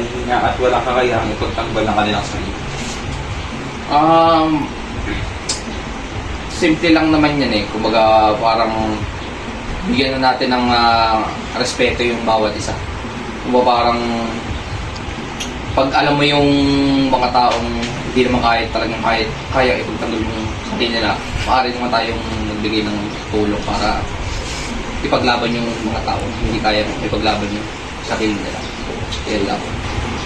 mahihina at walang kakayahang ipagtanggol ng kanilang sarili? Simple lang naman yan eh. Kumbaga parang bigyan na natin ng respeto yung bawat isa. Kumbaga parang pag alam mo yung mga taong hindi naman kaya ipagtanggol yung sarili nila, maaari naman tayong nagbigay ng tulong para ipaglaban yung mga taong hindi kaya ipaglaban yung sarili nila. Yan lang.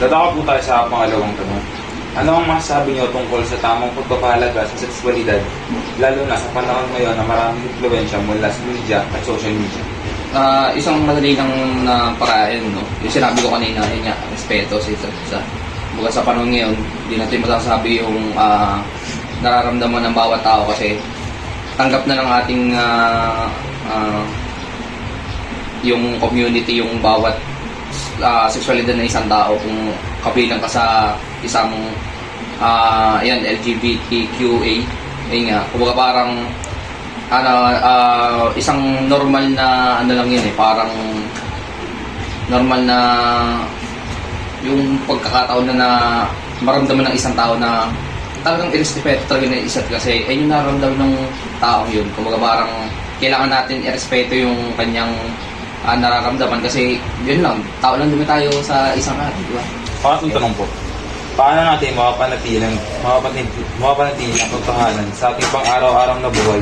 Dadaka po tayo sa pangalawang tanong. Ano ang masasabi niyo tungkol sa tamang pagpapahalaga sa sexualidad, lalo na sa panahon ngayon na maraming impluwensya mula sa media at social media? Isang madali lang na paraan, no? Yung sinabi ko kanina, yun nga, respeto sa isa't isa. Buka sa panahon ngayon, hindi natin masasabi yung nararamdaman ng bawat tao kasi tanggap na ng ating yung community, yung bawat sexualidad na isang tao. Kung kabilang ka sa isang LGBTQA, ayun nga, kumbaga parang isang normal na lang yun eh, parang normal na yung pagkakataon na maramdaman ng isang tao na talagang irespeto talaga ng isa't kasi ay yung nararamdaman ng taong yun. Kumbaga parang kailangan natin irespeto yung kanyang nararamdaman kasi yun lang, tao lang naman tayo sa isang di ba? Pangatong tanong po, paano natin mapapanatili ang pagtahanan sa ating pang-araw-araw na buhay,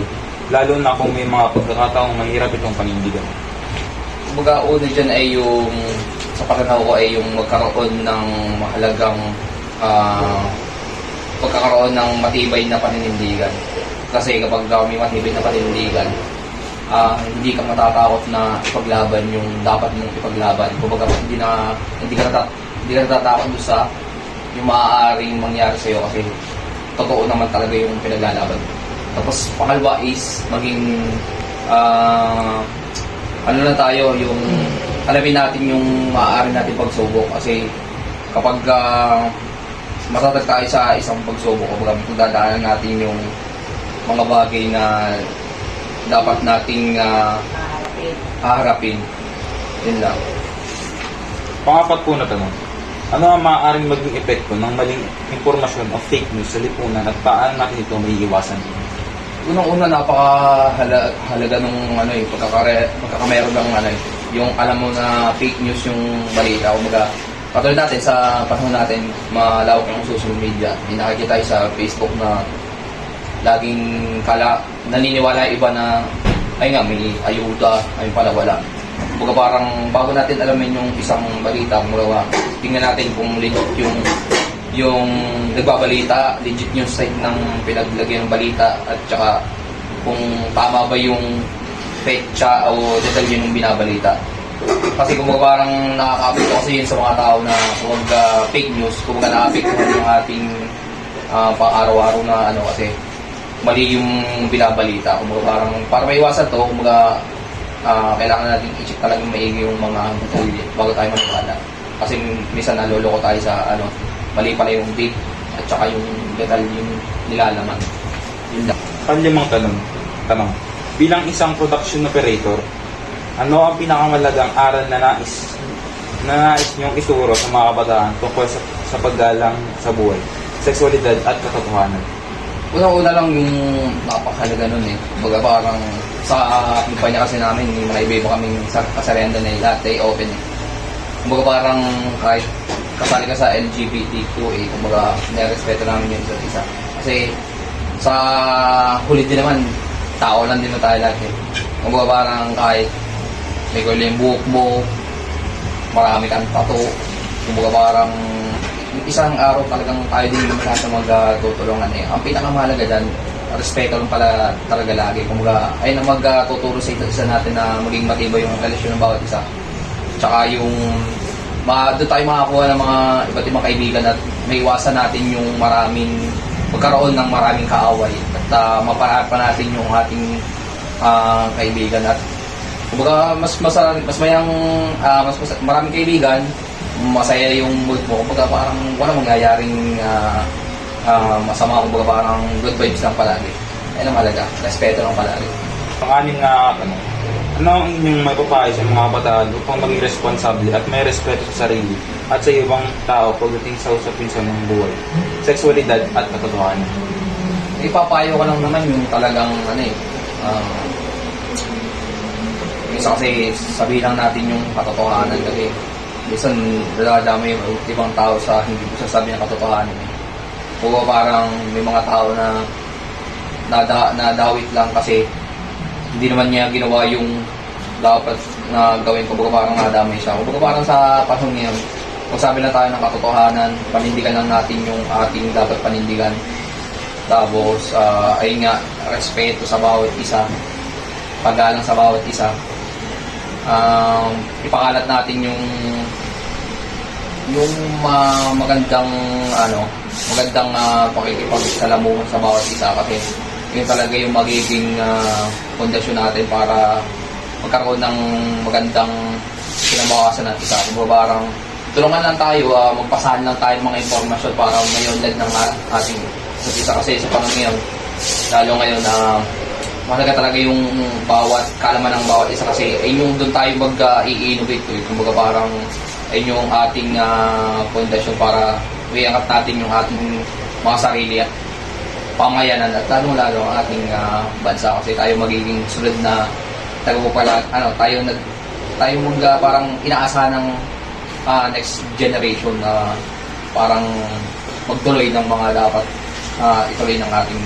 lalo na kung may mga pagkakataong mahirap itong panindigan? Kumbaga una dyan ay yung sa pananaw ko ay yung magkaroon ng mahalagang pagkakaroon ng matibay na paninindigan. Kasi kapag may matibay na paninindigan, hindi ka matatakot na ipaglaban yung dapat mong ipaglaban. Kumbaga hindi ka natatakot doon sa yung maaaring mangyari sa'yo kasi totoo naman talaga yung pinaglalaban. Tapos pangalawa is maging ano na tayo, yung alamin natin yung maaari natin pagsubok kasi kapag matatag tayo sa isang pagsubok, kapag dadaanan natin yung mga bagay na dapat nating haharapin. Yun lang. Pangapat po na tanong, ano ang maaaring maging epekto ng maling impormasyon o fake news sa lipunan at paano natin ito may iwasan? Unang-una, napakahalaga nung pagkakameron ng yung alam mo na fake news yung balita. Kumbaga, katulad natin sa panahon natin, malawak yung social media. May nakikita tayo sa Facebook na laging naniniwala yung iba na ay nga, may ayuda, ay pala wala. Kumbaga parang bago natin alamin yung isang balita, kumbaga tingnan natin kung legit yung nagbabalita, legit yung site ng pinaglagyan ng balita at saka kung tama ba yung petsa o detalye ng binabalita. Kasi kumbaga parang nakaka-apekto kasi yun sa mga tao na kumbaga fake news, kumbaga nakapektuhan yung ating pang-araw-araw na kasi mali yung binabalita. Kumbaga parang para maiwasan to, kumbaga kailangan natin i-check talagang maigi yung mga detalye bago tayo maniwala. Kasi minsan naloloko tayo sa mali pala yung date at saka yung detalye yung nilalaman. Yun lang. Panlimang tanong, bilang isang production operator, ano ang pinakamalagang aral na nais niyong ituro sa mga kabataan tungkol sa paggalang sa buhay, sexualidad at katotohanan? Una-una lang yung napakahalaga nun eh. Kumbaga parang sa kumpanya kasi namin, may mga iba kaming kasarianda na lahat ay open eh. Kumbaga parang kahit kasali ka sa LGBTQA, kumbaga nirespeto namin yung isa't isa. Kasi sa huli din naman, tao lang din na tayo lahat eh. Kumbaga parang kahit may kulay yung buhok mo, marami kang tattoo, kumbaga parang isang araw talagang tayo din naman lahat na magtutulungan eh. Ang pinakamahalaga dyan, respeto lang pala talaga lagi. Kumbaga, ayun ang magtuturo sa isa natin na maging matibay yung relasyon ng bawat isa. Tsaka yung doon tayo makakuha ng mga iba't ibang kaibigan at may iwasan natin yung magkaroon ng maraming kaaway at maparaan pa natin yung ating kaibigan at kumbaga mas maraming kaibigan, masaya yung mood mo. Kumbaga parang walang mangyayaring masama. Kumbaga parang good vibes lang palagi. Ayun ang malaga. Respeto lang palagi. Pang-anim na tanong, Ano ang inyong mapapayo sa mga kabataan upang maging responsable at may respeto sa sarili at sa ibang tao pagdating sa usapin sa mga buhay, sexualidad at katotohanan? Ipapayo ko lang naman yung talagang minsan kasi sabihin lang natin yung katotohanan kasi minsan dadami yung ibang tao sa hindi ko sasabi ng katotohanan. O parang may mga tao na nadawit lang kasi hindi naman niya ginawa yung dapat na gawin. Kumbaga parang nadamay siya. Kumbaga parang sa panahon ngayon, magsabi na tayo ng katotohanan, panindigan lang natin yung ating dapat panindigan. Tapos, ayun nga, respeto sa bawat isa, paggalang sa bawat isa. Ipakalat natin yung magandang pakikipagsalamuhan sa bawat isa kasi yun talaga yung magiging pundasyon natin para magkaroon ng magandang kinabukasan natin sa ating parang tulungan lang tayo, magpasahan lang tayo ng mga informasyon para mayunlad ng ating isa kasi sa panahon ngayon, lalo ngayon na mahalaga talaga yung bawat kalaman ng bawat isa kasi ay yung doon tayo mag-i-innovate kumbaga parang ay yung ating pundasyon para iangat natin yung ating mga sarili at pamayanan at lalo ang ating bansa kasi tayo magiging sunod na tayo parang inaasahan ng next generation na parang magtuloy ng mga dapat ituloy ng ating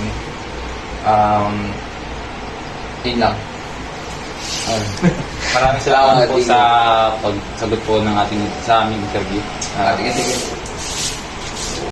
yun lang. Maraming salamat po sa pagsagot po ng sa aming interview. Sige.